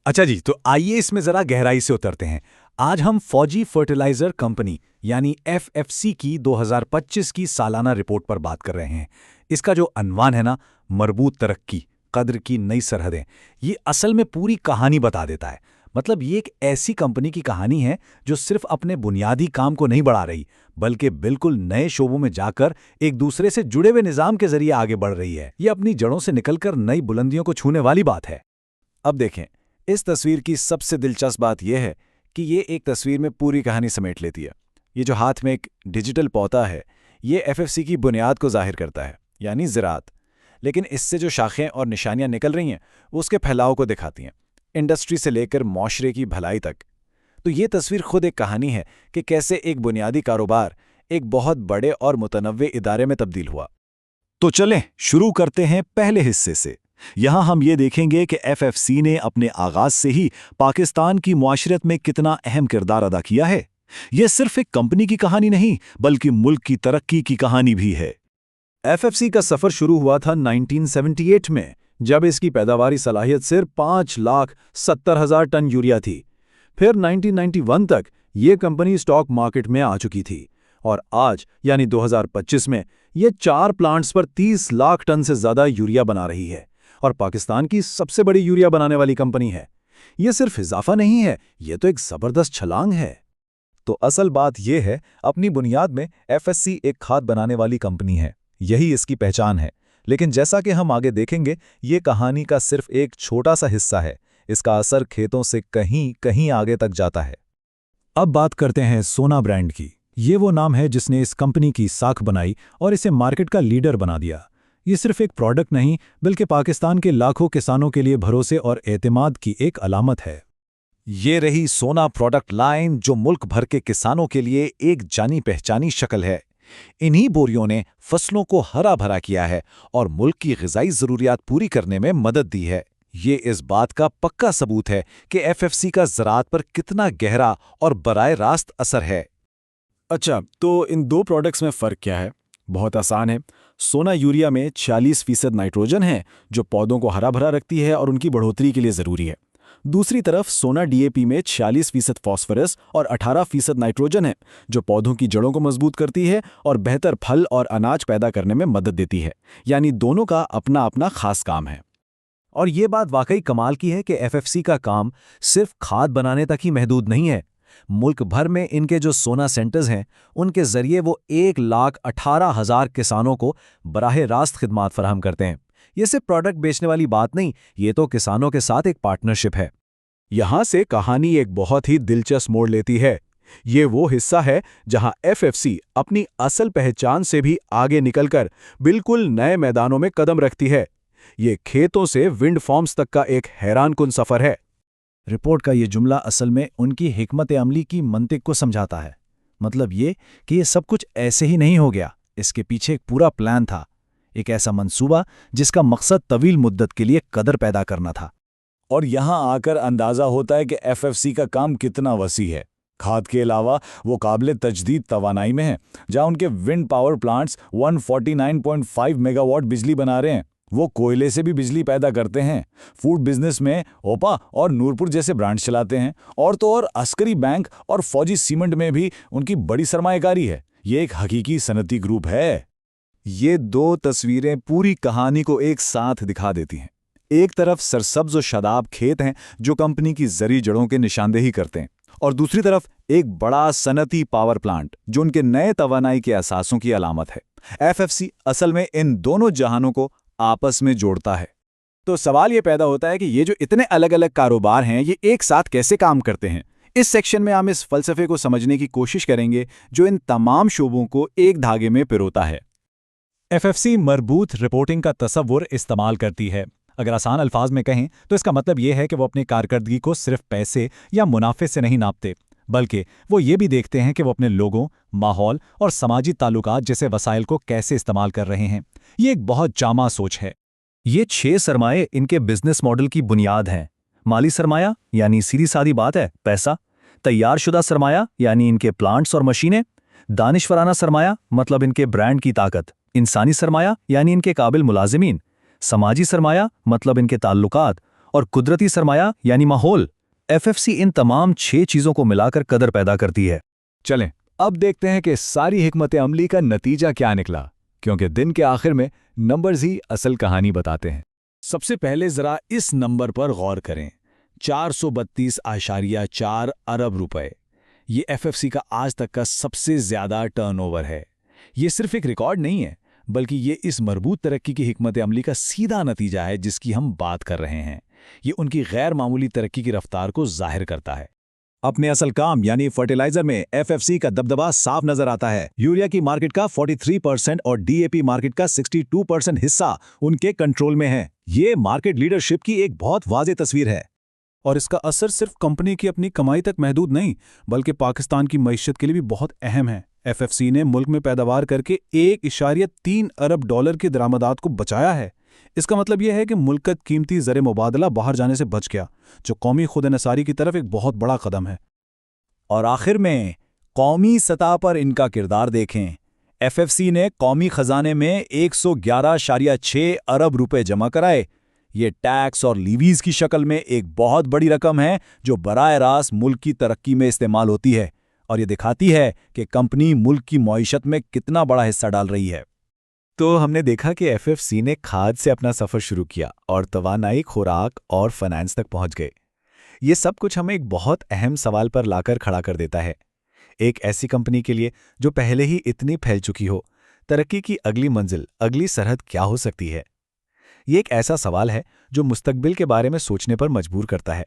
अच्छा जी, तो आइए इसमें जरा गहराई से उतरते हैं। आज हम फौजी फर्टिलाइजर कंपनी यानी एफएफसी की 2025 की सालाना रिपोर्ट पर बात कर रहे हैं। इसका जो अनवान है ना, मरबूत तरक्की, कद्र की नई सरहदें, ये असल में पूरी कहानी बता देता है। मतलब ये एक ऐसी कंपनी की कहानी है जो सिर्फ अपने बुनियादी काम को नहीं बढ़ा रही, बल्कि बिल्कुल नए शोबों में जाकर एक दूसरे से जुड़े हुए निजाम के जरिए आगे बढ़ रही है। ये अपनी जड़ों से निकलकर नई बुलंदियों को छूने वाली बात है। अब देखें, इस तस्वीर की सबसे दिलचस्प बात यह है कि ये एक तस्वीर में पूरी कहानी समेट लेती है। ये जो हाथ में एक डिजिटल पौधा है, ये एफएफसी की बुनियाद को जाहिर करता है, यानी ज़राअत। लेकिन इससे जो शाखें और निशानियां निकल रही हैं, वो उसके फैलाव को दिखाती हैं, इंडस्ट्री से लेकर माशरे की भलाई तक। तो ये तस्वीर खुद एक कहानी है कि कैसे एक बुनियादी कारोबार एक बहुत बड़े और मुतनव्वे इदारे में तब्दील हुआ। तो चलें शुरू करते हैं पहले हिस्से से। यहाँ हम ये देखेंगे कि एफएफसी ने अपने आगाज से ही पाकिस्तान की मुआशरत में कितना अहम किरदार अदा किया है। ये सिर्फ एक कंपनी की कहानी नहीं, बल्कि मुल्क की तरक्की की कहानी भी है। एफएफसी का सफर शुरू हुआ था 1978 में, जब इसकी पैदावारी सलाहियत सिर्फ 5,70,000 टन यूरिया थी। फिर 1991 तक ये कंपनी स्टॉक मार्केट में आ चुकी थी और आज यानी 2025 में ये 4 प्लांट्स पर 30 लाख टन से ज्यादा यूरिया बना रही है और पाकिस्तान की सबसे बड़ी यूरिया बनाने वाली कंपनी है। ये सिर्फ इजाफा नहीं है, ये तो एक जबरदस्त छलांग है। तो असल बात यह है, अपनी बुनियाद में एफएससी एक खाद बनाने वाली कंपनी है, यही इसकी पहचान है। लेकिन जैसा कि हम आगे देखेंगे, ये कहानी का सिर्फ एक छोटा सा हिस्सा है। इसका असर खेतों से कहीं कहीं आगे तक जाता है। अब बात करते हैं सोना ब्रांड की। ये वो नाम है जिसने इस कंपनी की साख बनाई और इसे मार्केट का लीडर बना दिया। ये सिर्फ एक प्रोडक्ट नहीं, बल्कि पाकिस्तान के लाखों किसानों के लिए भरोसे और एतमाद की एक अलामत है। ये रही सोना प्रोडक्ट लाइन, जो मुल्क भर के किसानों के लिए एक जानी पहचानी शक्ल है। इन्हीं बोरियों ने फसलों को हरा भरा किया है और मुल्क की ग़िज़ाई ज़रूरियात पूरी करने में मदद दी है। ये इस बात का पक्का सबूत है कि एफएफसी का ज़राअत पर कितना गहरा और बराए रास्त असर है। अच्छा, तो इन दो प्रोडक्ट्स में फ़र्क क्या है? बहुत आसान है। सोना यूरिया में 46% नाइट्रोजन है, जो पौधों को हरा भरा रखती है और उनकी बढ़ोतरी के लिए ज़रूरी है। दूसरी तरफ सोना डीएपी में 46% फॉस्फोरस और 18% नाइट्रोजन है, जो पौधों की जड़ों को मजबूत करती है और बेहतर फल और अनाज पैदा करने में मदद देती है। यानी दोनों का अपना अपना खास काम है। और ये बात वाकई कमाल की है कि एफएफसी का काम सिर्फ खाद बनाने तक ही महदूद नहीं है। मुल्क भर में इनके जो सोना सेंटर्स हैं, उनके जरिए वो 1,18,000 किसानों को बराह रास्त खिदमात फराहम करते हैं। ये सिर्फ प्रोडक्ट बेचने वाली बात नहीं, ये तो किसानों के साथ एक पार्टनरशिप है। यहां से कहानी एक बहुत ही दिलचस्प मोड़ लेती है। ये वो हिस्सा है जहां एफएफसी अपनी असल पहचान से भी आगे निकलकर बिल्कुल नए मैदानों में कदम रखती है। ये खेतों से विंड फार्म्स तक का एक हैरानकुन सफर है। रिपोर्ट का ये जुमला असल में उनकी हिकमत अमली की मंतिक को समझाता है। मतलब ये कि ये सब कुछ ऐसे ही नहीं हो गया, इसके पीछे एक पूरा प्लान था, एक ऐसा मंसूबा जिसका मकसद तवील मुद्दत के लिए कदर पैदा करना था। और यहां आकर अंदाजा होता है कि एफएफसी का काम कितना वसी है। खाद के अलावा वो काबिल तजदीद तवानाई में है, जहां उनके विंड पावर प्लांट्स 149.5 मेगावाट बिजली बना रहे हैं। वो कोयले से भी बिजली पैदा करते हैं। फूड बिजनेस में ओपा और नूरपुर जैसे ब्रांड्स चलाते हैं। और तो और अस्करी बैंक और फौजी सीमेंट में भी उनकी बड़ी सरमाएकारी है। ये एक हकीकी सनती ग्रुप है। ये दो तस्वीरें पूरी कहानी को एक साथ दिखा देती हैं। एक तरफ सरसब्ज और शादाब खेत हैं जो कंपनी की जरी जड़ों के निशानदेही करते हैं, और दूसरी तरफ एक बड़ा सनती पावर प्लांट जो उनके नए तवानाई के असासों की अलामत है। एफएफसी असल में इन दोनों जहानों को आपस में जोड़ता है। तो सवाल ये पैदा होता है कि ये जो इतने अलग अलग कारोबार हैं, ये एक साथ कैसे काम करते हैं। इस सेक्शन में हम इस फलसफे को समझने की कोशिश करेंगे जो इन तमाम शोबों को एक धागे में पिरोता है। एफएफसी मरबूत रिपोर्टिंग का तसव्वुर इस्तेमाल करती है। अगर आसान अल्फाज में कहें तो इसका मतलब यह है कि वो अपनी कारकर्दगी को सिर्फ पैसे या मुनाफे से नहीं नापते, बल्कि वो ये भी देखते हैं कि वो अपने लोगों, माहौल और समाजी ताल्लुकात जैसे वसाइल को कैसे इस्तेमाल कर रहे हैं। ये एक बहुत जामा सोच है। ये 6 सरमाए इनके बिजनेस मॉडल की बुनियाद हैं। माली सरमाया यानी सीधी सादी बात है पैसा, तैयारशुदा सरमाया यानी इनके प्लांट्स और मशीनें, दानिशवराना सरमाया मतलब इनके ब्रांड की ताकत, इंसानी सरमाया यानी इनके काबिल मुलाजिमीन, समाजी सरमाया मतलब इनके ताल्लुकात, और कुदरती सरमाया यानी माहौल। एफएफसी इन तमाम 6 चीजों को मिलाकर कदर पैदा करती है। चलें अब देखते हैं कि सारी हिकमत अमली का नतीजा क्या निकला, क्योंकि दिन के आखिर में नंबर्स ही असल कहानी बताते हैं। सबसे पहले जरा इस नंबर पर गौर करें, 432.4 अरब रुपए। ये एफएफसी का आज तक का सबसे ज्यादा टर्नओवर है। ये सिर्फ एक रिकॉर्ड नहीं है, बल्कि ये इस मरबूत तरक्की की हिकमत अमली का सीधा नतीजा है जिसकी हम बात कर रहे हैं। ये उनकी गैर मामूली तरक्की की रफ्तार को जाहिर करता है। अपने असल काम यानी फर्टिलाइजर में एफएफसी का दबदबा साफ नजर आता है। यूरिया की मार्केट का 43% और डीएपी मार्केट का 62% हिस्सा उनके कंट्रोल में है। ये मार्केट लीडरशिप की एक बहुत वाज़ेह तस्वीर है। और इसका असर सिर्फ कंपनी की अपनी कमाई तक महदूद नहीं, बल्कि पाकिस्तान की मईशत के लिए भी बहुत अहम है। एफएफसी ने मुल्क में पैदावार करके 1.3 अरब डॉलर की दरामदात को बचाया है। इसका मतलब यह है कि मुल्क का कीमती ज़र मुबादला बाहर जाने से बच गया, जो कौमी खुद-ए-नसारी की तरफ एक बहुत बड़ा कदम है। और आखिर में कौमी सतह पर इनका किरदार देखें। एफएफसी ने कौमी खजाने में 111.6 अरब रुपए जमा कराए। ये टैक्स और लीवीज की शक्ल में एक बहुत बड़ी रकम है जो बराह रास्त मुल्क की तरक्की में इस्तेमाल होती है, और ये दिखाती है कि कंपनी मुल्क की मईशत में कितना बड़ा हिस्सा डाल रही है। तो हमने देखा कि एफएफसी ने खाद से अपना सफ़र शुरू किया और तवानाई, खुराक और फाइनेंस तक पहुंच गए। ये सब कुछ हमें एक बहुत अहम सवाल पर लाकर खड़ा कर देता है। एक ऐसी कंपनी के लिए जो पहले ही इतनी फैल चुकी हो, तरक्की की अगली मंजिल, अगली सरहद क्या हो सकती है? ये एक ऐसा सवाल है जो मुस्तकबिल के बारे में सोचने पर मजबूर करता है।